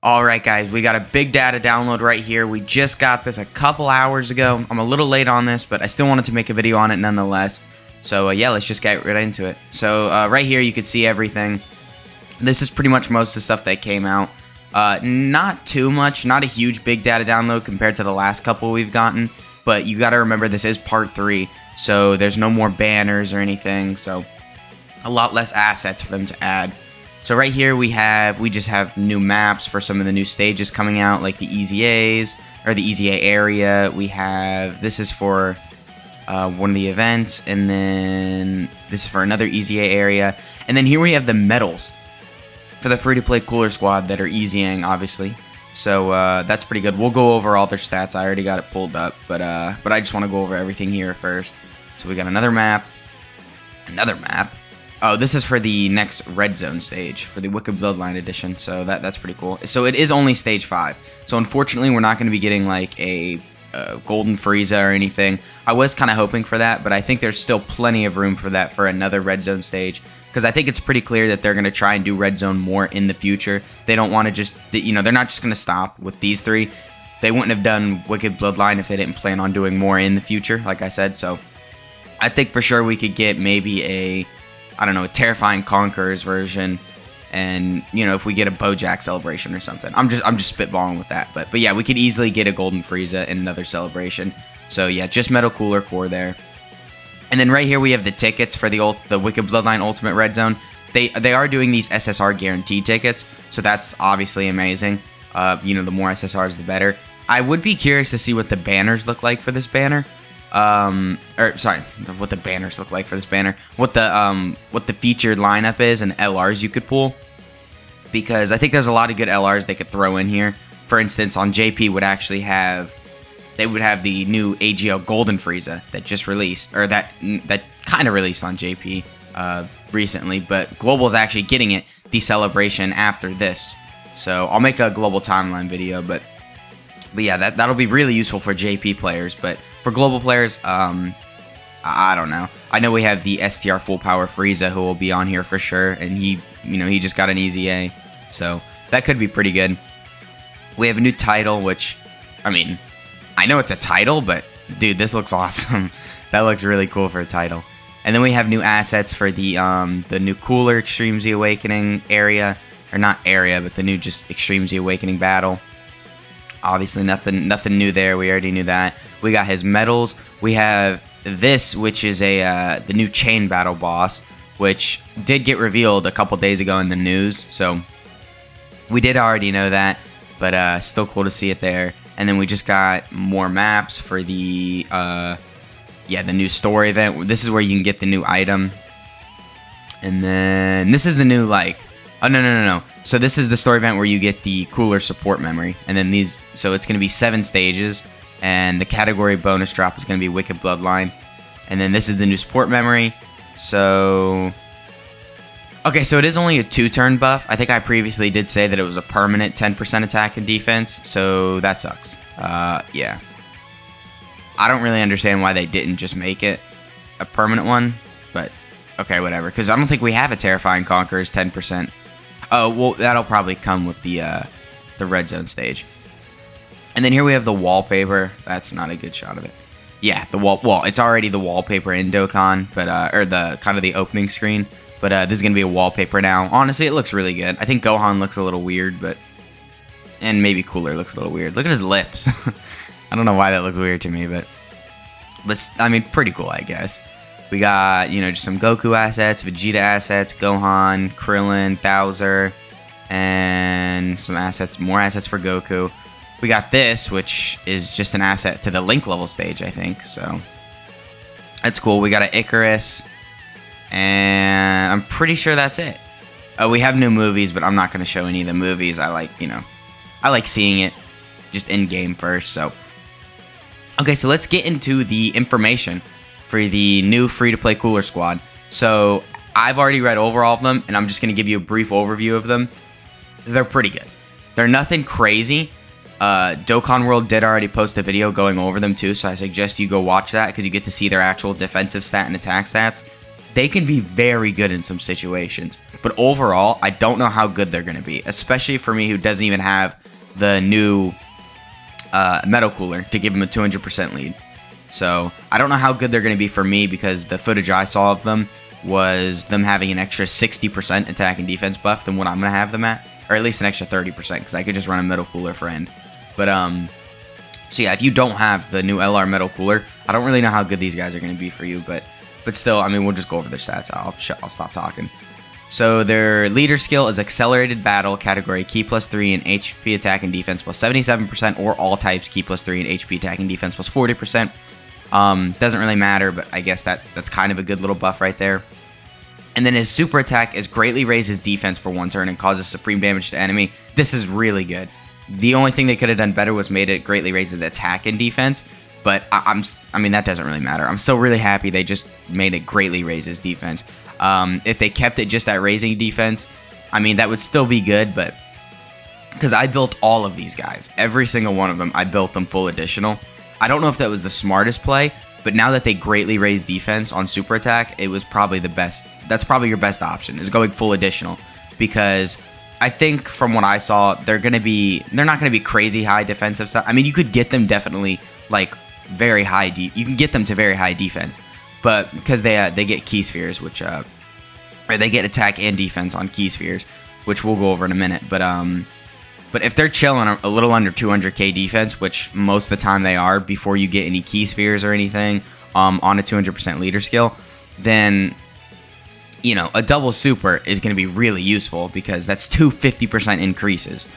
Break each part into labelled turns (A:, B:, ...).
A: Alright guys, we got a big data download right here. We just got this a couple hours ago. I'm a little late on this, but I still wanted to make a video on it nonetheless. So yeah, let's just get right into it. So right here you can see everything. This is pretty much most of the stuff that came out. Not too much, not a huge big data download compared to the last couple we've gotten. But you gotta remember this is part 3, so there's no more banners or anything. So a lot less assets for them to add. So right here we just have new maps for some of the new stages coming out, like the Easy A's, or the Easy A area. We have, this is for one of the events, and then this is for another Easy A area. And then here we have the medals for the free-to-play Cooler Squad that are easying, obviously. So that's pretty good. We'll go over all their stats. I already got it pulled up, but I just want to go over everything here first. So we got another map. Oh, this is for the next Red Zone stage, for the Wicked Bloodline edition, so that's pretty cool. So it is only stage 5, so unfortunately we're not going to be getting like a Golden Frieza or anything. I was kind of hoping for that, but I think there's still plenty of room for that for another Red Zone stage, because I think it's pretty clear that they're going to try and do Red Zone more in the future. They don't want to just, you know, they're not just going to stop with these 3. They wouldn't have done Wicked Bloodline if they didn't plan on doing more in the future, like I said, so I think for sure we could get maybe a Terrifying Conquerors version, and you know, if we get a Bojack celebration or something. I'm just spitballing with that, but yeah, we could easily get a Golden Frieza in another celebration. So yeah, just Metal Cooler Core there. And then right here we have the tickets for the Wicked Bloodline Ultimate Red Zone. They are doing these SSR guaranteed tickets, so that's obviously amazing. You know, the more SSRs the better. I would be curious to see what the banners look like for this banner. What the banners look like for this banner, what the featured lineup is, and LRs you could pull, because I think there's a lot of good LRs they could throw in here. For instance, on JP would actually have, they would have the new AGL Golden Frieza that just released, or that kind of released on JP recently, but Global is actually getting it, the celebration after this. So I'll make a global timeline video, but yeah, that'll be really useful for JP players. But for global players, I don't know. I know we have the STR Full Power Frieza who will be on here for sure, and he just got an Easy A, so that could be pretty good. We have a new title, which, I mean, I know it's a title, but dude, this looks awesome. That looks really cool for a title. And then we have new assets for the new cooler Extreme Z Awakening area, or not area, but the new just Extreme Z Awakening battle. Obviously nothing new there. We already knew that. We got his medals. We have this, which is the new chain battle boss, which did get revealed a couple days ago in the news. So we did already know that, but still cool to see it there. And then we just got more maps for the new story event. This is where you can get the new item. And then this is the new no. So this is the story event where you get the cooler support memory, and then so it's going to be 7 stages, and the category bonus drop is going to be Wicked Bloodline, and then this is the new support memory. So okay, so it is only a 2-turn buff. I think I previously did say that it was a permanent 10% attack and defense, so that sucks. Yeah, I don't really understand why they didn't just make it a permanent one, but okay, whatever, because I don't think we have a Terrifying Conquerors 10%. Oh, well, that'll probably come with the Red Zone stage. And then here we have the wallpaper. That's not a good shot of it. Yeah, the well, it's already the wallpaper in Dokkan, but or the kind of the opening screen. But this is gonna be a wallpaper now. Honestly, it looks really good. I think Gohan looks a little weird, and maybe Cooler looks a little weird. Look at his lips. I don't know why that looks weird to me, but I mean, pretty cool, I guess. We got, just some Goku assets, Vegeta assets, Gohan, Krillin, Bowser, and some assets, more assets for Goku. We got this, which is just an asset to the Link level stage, I think, so that's cool. We got an Icarus, and I'm pretty sure that's it. We have new movies, but I'm not going to show any of the movies. I like seeing it just in-game first, so. Okay, so let's get into the information for the new free-to-play Cooler Squad. So I've already read over all of them, and I'm just going to give you a brief overview of them. They're pretty good. They're nothing crazy. Dokkan World did already post a video going over them too, so I suggest you go watch that because you get to see their actual defensive stat and attack stats. They can be very good in some situations. But overall, I don't know how good they're going to be, especially for me who doesn't even have the new Metal Cooler to give him a 200% lead. So I don't know how good they're going to be for me, because the footage I saw of them was them having an extra 60% attack and defense buff than what I'm going to have them at, or at least an extra 30%, because I could just run a Metal Cooler friend. But so yeah, if you don't have the new LR Metal Cooler, I don't really know how good these guys are going to be for you, but still, I mean, we'll just go over their stats. I'll stop talking. So their leader skill is Accelerated Battle category, Ki +3 and HP attack and defense plus 77%, or all types Ki +3 and HP attack and defense plus 40%. Doesn't really matter, but I guess that's kind of a good little buff right there. And then his super attack is greatly raises defense for 1 turn and causes supreme damage to enemy. This is really good. The only thing they could have done better was made it greatly raises attack and defense, but I mean, that doesn't really matter. I'm still really happy they just made it greatly raises defense. If they kept it just at raising defense, I mean, that would still be good, but because I built all of these guys, every single one of them, I built them full additional. I don't know if that was the smartest play, but now that they greatly raise defense on super attack, it was probably the best. That's probably your best option, is going full additional, because I think from what I saw, they're not going to be crazy high defensive stuff. I mean, you could get them definitely like very high. You can get them to very high defense, but because they get key spheres, which or they get attack and defense on key spheres, which we'll go over in a minute. But if they're chilling a little under 200k defense, which most of the time they are, before you get any key spheres or anything on a 200% leader skill, then you know, a double super is going to be really useful, because that's 250% increases.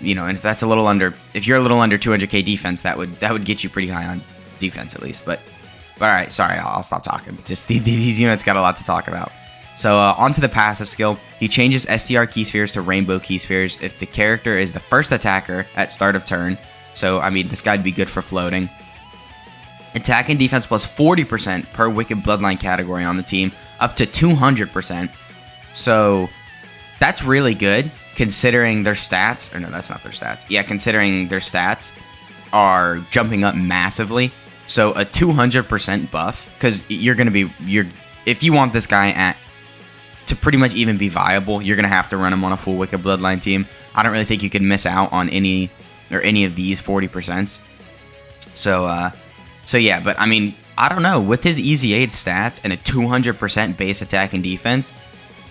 A: You know, and if you're a little under 200k defense, that would get you pretty high on defense at least. But all right, sorry, I'll stop talking. Just these units got a lot to talk about. So onto the passive skill. He changes STR key spheres to rainbow key spheres if the character is the first attacker at start of turn. So I mean, this guy'd be good for floating. Attack and defense plus 40% per Wicked Bloodline category on the team, up to 200%. So that's really good, considering their stats. Or no, that's not their stats. Yeah, considering their stats are jumping up massively. So a 200% buff, because if you want this guy to pretty much even be viable, you're gonna have to run him on a full Wicked Bloodline team. I don't really think you can miss out on any of these 40%. So yeah, but I mean, I don't know, with his Easy 8 stats and a 200% base attack and defense,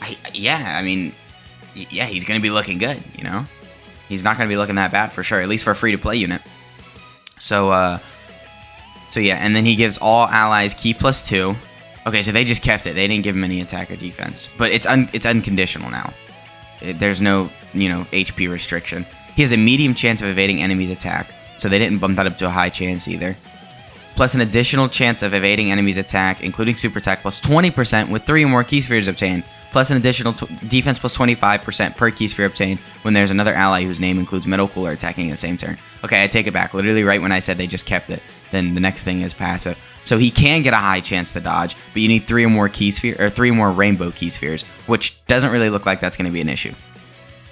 A: I mean, he's gonna be looking good. You know, he's not gonna be looking that bad for sure, at least for a free to play unit. So yeah, and then he gives all allies Ki +2. Okay, so they just kept it. They didn't give him any attack or defense, but it's unconditional now. There's no, you know, HP restriction. He has a medium chance of evading enemies' attack, so they didn't bump that up to a high chance either. Plus an additional chance of evading enemies' attack, including super attack, plus 20% with 3 or more key spheres obtained. Plus an additional defense plus 25% per key sphere obtained when there's another ally whose name includes Metal Cooler attacking in the same turn. Okay, I take it back. Literally right when I said they just kept it, then the next thing is passive. So he can get a high chance to dodge, but you need 3 or more key sphere, or 3 more rainbow key spheres, which doesn't really look like that's going to be an issue,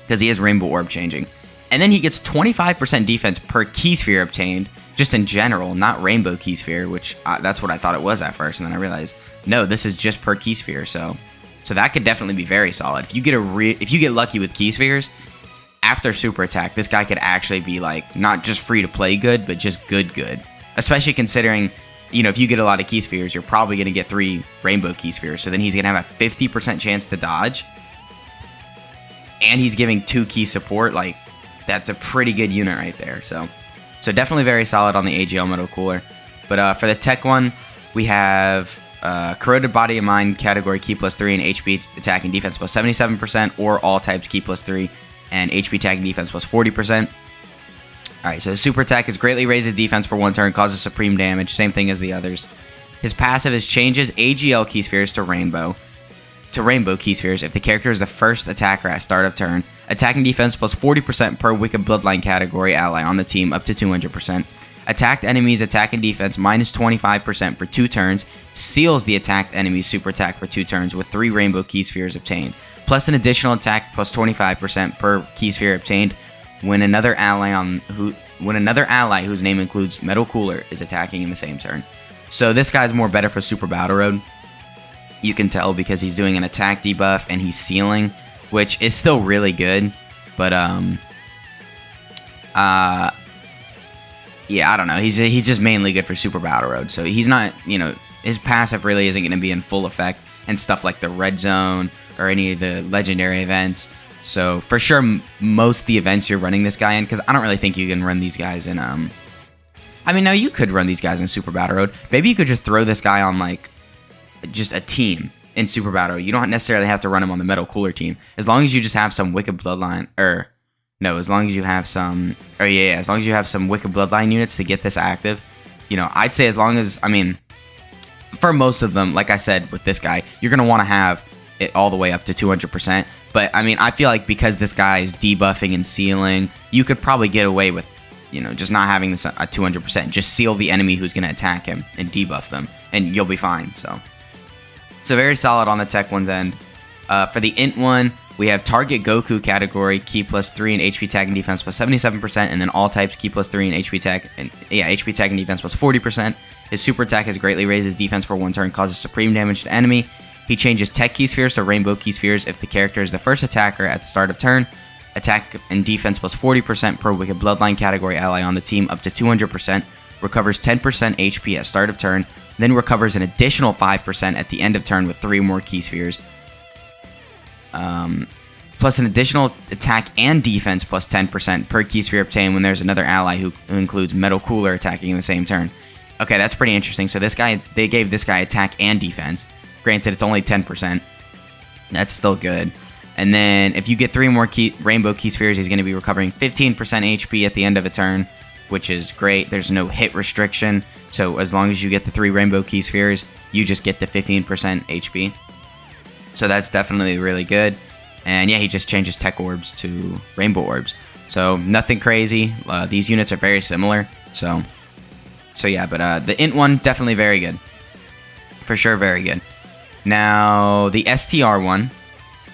A: because he has rainbow orb changing. And then he gets 25% defense per key sphere obtained, just in general, not rainbow key sphere, which that's what I thought it was at first, and then I realized, no, this is just per key sphere. So that could definitely be very solid. If you get lucky with key spheres after super attack, this guy could actually be like not just free to play good, but just good. Especially considering, you know, if you get a lot of key spheres, you're probably going to get 3 rainbow key spheres. So then he's going to have a 50% chance to dodge, and he's giving 2 key support. Like, that's a pretty good unit right there. So definitely very solid on the AGL Metal Cooler. But for the tech one, we have Corroded Body and Mind category Ki +3 and HP attack and defense plus 77%, or all types Ki +3 and HP attack and defense plus 40%. Alright, so his super attack is greatly raises defense for 1 turn, causes supreme damage, same thing as the others. His passive is changes AGL key spheres to rainbow key spheres if the character is the first attacker at start of turn. Attack and defense plus 40% per Wicked Bloodline category ally on the team, up to 200%. Attacked enemies attack and defense minus 25% for 2 turns. Seals the attacked enemy's super attack for 2 turns with 3 rainbow key spheres obtained. Plus an additional attack plus 25% per key sphere obtained when another ally whose name includes Metal Cooler is attacking in the same turn. So this guy's more better for Super Battle Road. You can tell because he's doing an attack debuff and he's sealing, which is still really good. But yeah, I don't know. He's just mainly good for Super Battle Road. So he's not, his passive really isn't going to be in full effect and stuff like the Red Zone or any of the legendary events. So for sure, most of the events you're running this guy in, because I don't really think you can run these guys in. I mean, no, you could run these guys in Super Battle Road. Maybe you could just throw this guy on like just a team in Super Battle Road. You don't necessarily have to run him on the Metal Cooler team, as long as you just have some Wicked Bloodline as long as you have some, as long as you have some Wicked Bloodline units to get this active. I'd say as long as, for most of them, like I said with this guy, you're going to want to have it all the way up to 200%. But, I feel like because this guy is debuffing and sealing, you could probably get away with, just not having this at 200%. Just seal the enemy who's going to attack him and debuff them, and you'll be fine. So very solid on the Tech One's end. For the Int one, we have target Goku category, Ki +3 and HP Tech and Defense +77%, and then all types Ki +3 and HP Tech and HP Tech and Defense +40%. His super attack has greatly raised his defense for one turn, causes supreme damage to enemy. He changes Tech Key Spheres to Rainbow Key Spheres if the character is the first attacker at the start of turn. Attack and defense +40% per Wicked Bloodline category ally on the team up to 200%. Recovers 10% HP at start of turn, then recovers an additional 5% at the end of turn with 3 more Key Spheres. Plus an additional attack and defense plus 10% per Key Sphere obtained when there's another ally who includes Metal Cooler attacking in the same turn. Okay, that's pretty interesting. So this guy, they gave this guy attack and defense. Granted, it's only 10%. That's still good. And then if you get 3 more Rainbow Key Spheres, he's going to be recovering 15% HP at the end of a turn, which is great. There's no hit restriction. So as long as you get the 3 Rainbow Key Spheres, you just get the 15% HP. So that's definitely really good. And yeah, he just changes Tech Orbs to Rainbow Orbs. So nothing crazy. These units are very similar. So yeah, but the Int one, definitely very good. For sure, very good. Now, the STR one.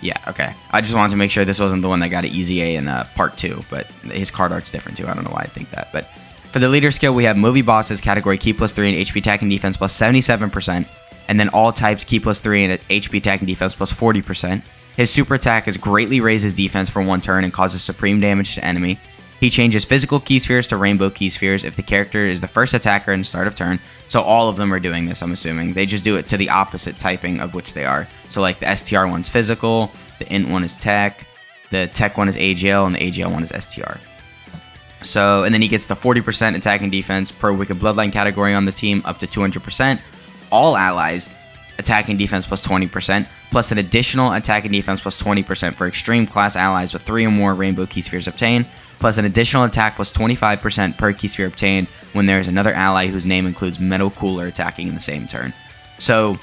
A: Yeah, okay. I just wanted to make sure this wasn't the one that got an easy A in part 2. But his card art's different too. I don't know why I think that. But for the leader skill, we have Movie Bosses category Ki +3 and HP Attack and Defense +77%. And then all types Ki +3 and HP Attack and Defense +40%. His super attack has greatly raised his defense for one turn and causes supreme damage to enemy. He changes physical Key Spheres to Rainbow Key Spheres if the character is the first attacker in the start of turn. So all of them are doing this, I'm assuming. They just do it to the opposite typing of which they are. So like the STR one's physical, the Int one is Tech, the Tech one is AGL, and the AGL one is STR. So, and then he gets the 40% attack and defense per Wicked Bloodline category on the team up to 200%. All allies attack and defense +20%, plus an additional attack and defense +20% for extreme class allies with 3 or more Rainbow Key Spheres obtained, plus an additional attack +25% per Key Sphere obtained when there is another ally whose name includes Metal Cooler attacking in the same turn. So,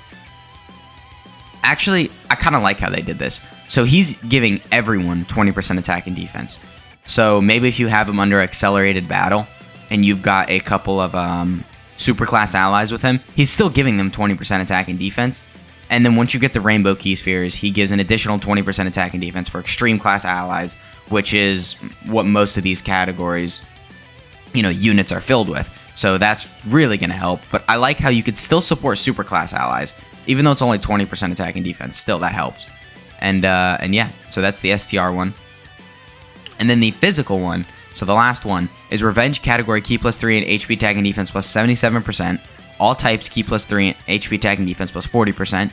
A: actually, I kind of like how they did this. So he's giving everyone 20% attack and defense. So maybe if you have him under accelerated battle, and you've got a couple of superclass allies with him, he's still giving them 20% attack and defense. And then once you get the Rainbow Key Spheres, he gives an additional 20% attack and defense for extreme class allies, which is what most of these categories, units are filled with. So that's really going to help. But I like how you could still support superclass allies, even though it's only 20% attack and defense. Still, that helps. And yeah, so that's the STR one. And then the physical one, so the last one, is Revenge category Ki +3 and HP Attack and Defense +77%. All types Ki +3 and HP Attack and Defense +40%.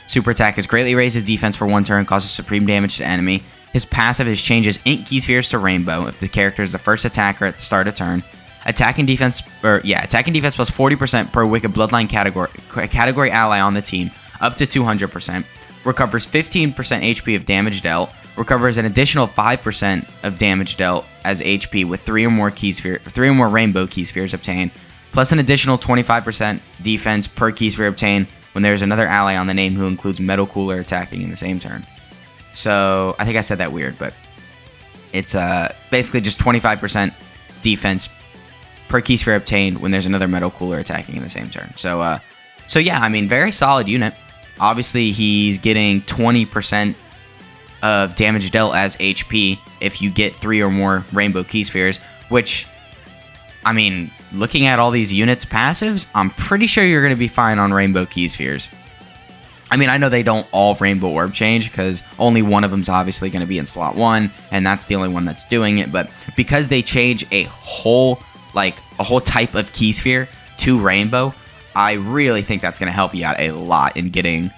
A: Super attack has greatly raised his defense for one turn, causes supreme damage to enemy. His passive is changes Int Key Spheres to Rainbow if the character is the first attacker at the start of turn. Attack and defense +40% per Wicked Bloodline category ally on the team, up to 200%. Recovers 15% HP of damage dealt. Recovers an additional 5% of damage dealt as HP with 3 or more Rainbow Key Spheres obtained, plus an additional 25% defense per Key Sphere obtained when there's another ally on the name who includes Metal Cooler attacking in the same turn. So I think I said that weird, but it's basically just 25% defense per Key Sphere obtained when there's another Metal Cooler attacking in the same turn. So yeah, very solid unit. Obviously, he's getting 20% of damage dealt as HP if you get 3 or more Rainbow Key Spheres, which, looking at all these units' passives, I'm pretty sure you're going to be fine on Rainbow Key Spheres. I mean, I know they don't all rainbow orb change because only one of them's obviously going to be in slot 1, and that's the only one that's doing it. But because they change a whole type of key sphere to rainbow, I really think that's going to help you out a lot in getting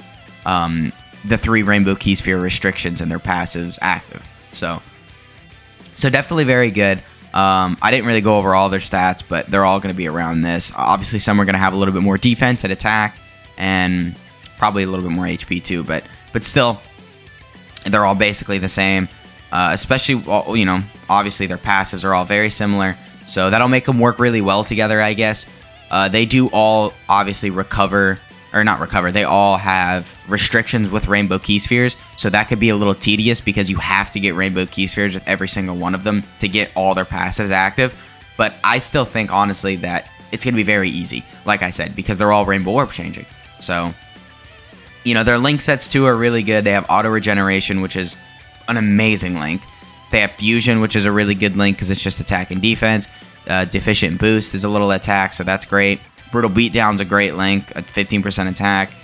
A: the 3 rainbow key sphere restrictions and their passives active. So definitely very good. I didn't really go over all their stats, but they're all going to be around this. Obviously, some are going to have a little bit more defense and attack, and probably a little bit more HP too, but still, they're all basically the same. Especially, you know, obviously their passives are all very similar, so that'll make them work really well together, I guess. They do all obviously recover, or not recover. They all have restrictions with rainbow key spheres, so that could be a little tedious because you have to get rainbow key spheres with every single one of them to get all their passives active. But I still think honestly that it's gonna be very easy, like I said, because they're all rainbow orb changing. So, you know, their link sets too are really good. They have auto regeneration, which is an amazing link. They have fusion, which is a really good link because it's just attack and defense. Deficient boost is a little attack, so that's great. Brutal beatdown's a great link, a 15% attack.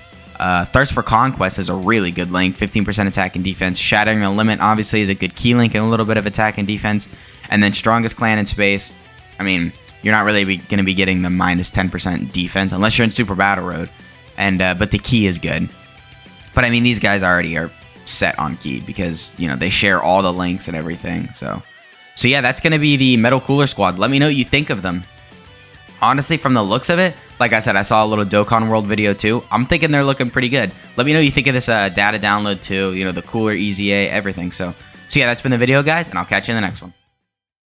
A: Thirst for Conquest is a really good link, 15% attack and defense. Shattering the Limit obviously is a good key link and a little bit of attack and defense. And then Strongest Clan in Space, I mean, you're not really going to be getting the minus 10% defense unless you're in Super Battle Road. And but the key is good. But I mean, these guys already are set on key because, you know, they share all the links and everything. So yeah, that's going to be the Metal Cooler Squad. Let me know what you think of them. Honestly, from the looks of it, like I said, I saw a little Dokkan World video too. I'm thinking they're looking pretty good. Let me know what you think of this data download too. You know, the cooler, easy A, everything. So yeah, that's been the video, guys, and I'll catch you in the next one.